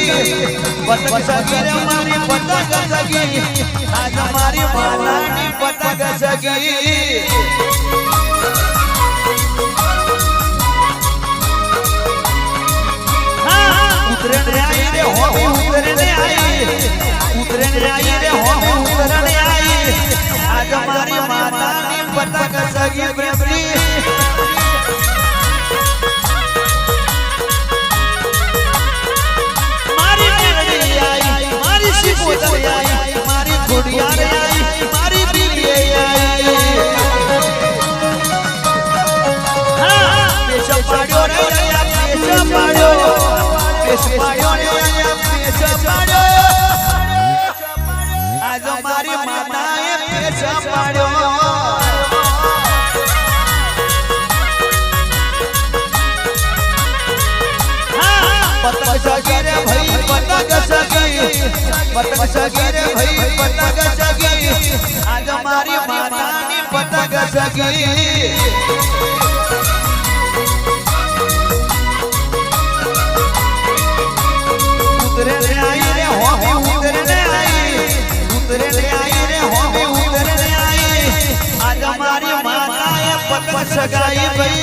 પતંગ સગી રે મારી પતંગ સગી આજ મારી માલાની પતંગ સગી ઉતરે આઈ રે હો ઉતરે આઈ રે હો ઉતરે આઈ આજ મારી માતાની પતંગ સગી પ્રેમની મારી મેરડી આઈ મારી શિકોતર આઈ મારી ખોડિયાર આઈ મારી બીવી આઈ હા પેશ પાડ્યો રે પેશ પાડ્યો પેશ પાડ્યો રે પેશ પાડ્યો આજ મારી માતાએ પેશ પાડ્યો पतंग सगी रे भाई पतंग सगी रे भाई पतंग सगी आज हमारी मातानी पतंग सगी उतरे रे आई रे हो उतरे रे आई रे हो उतरे रे आई आज हमारी माताए पतंग सगाई भाई